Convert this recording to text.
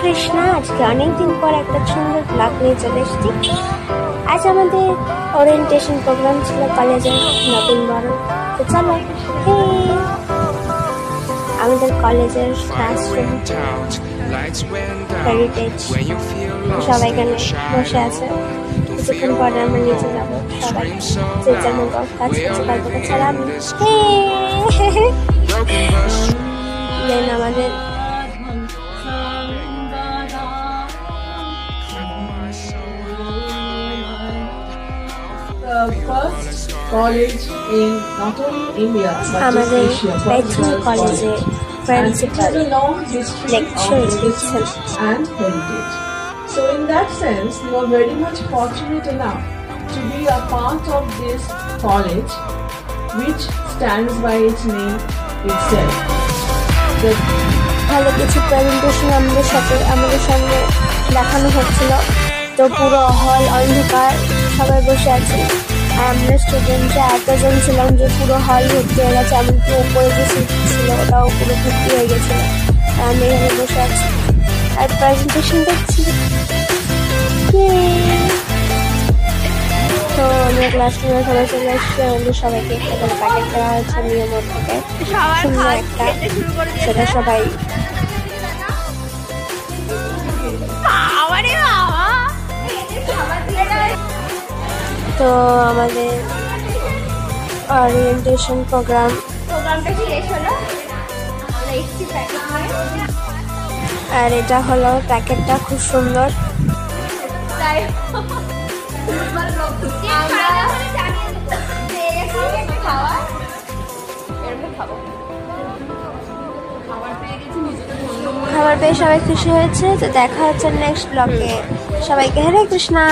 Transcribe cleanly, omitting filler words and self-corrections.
কৃষ্ণা, আজকে অনেকদিন পর একটা সুন্দর ব্লগ নিয়ে চলে এসেছি। আজ আমাদের ওরিয়েন্টেশন প্রোগ্রাম ছিল কলেজের নতুন বরণ। তো চলো, আমাদের কলেজের ক্লাসরুম হেরিটেজ সবাই এখানে বসে আছে। কিছুক্ষণ পরে আমরা নিচে যাবো, সবাই যে যার মতো কাজ করছে, গল্প করছে। আর আমি দেন আমাদের first college in not only India but আমাদের Asia, বেথুন কলেজে প্রিন্সিপাল লেকচার দিচ্ছেন and heritage. So in that sense, you are very much fortunate enough to be a part of this college, which stands by its name itself. ভালো কিছু presentation আমাদের সামনে দেখানো হচ্ছিল। তো পুরো হল অন্ধকার, সবাই বসে আছে। আর আমরা স্টুডেন্টরা এতজন ছিলাম যে পুরো হল ভর্তি হয়ে গেছে, এমনকি উপরে যে সিট ছিল ওটাও পুরো ভর্তি হয়ে গেছিল। আর আমি এখানে বসে আছি আর প্রেজেন্টেশন দেখছি। তো আমরা ক্লাসরুমে সবাই চলে এসেছি। আমাদের সবাইকে একটা করে প্যাকেট দেওয়া হয়েছে নিয়মের থেকে, সুন্দর একটা, সেটা সবাই তো আমাদের ওরিয়েন্টেশন প্রোগ্রামটা শেষ হলো। আর এটা হলো প্যাকেটটা, খুব সুন্দর। খাবার পেয়ে সবাই খুশি হয়েছে। তো দেখা হচ্ছে নেক্সট ব্লগে। সবাইকে হরে কৃষ্ণা।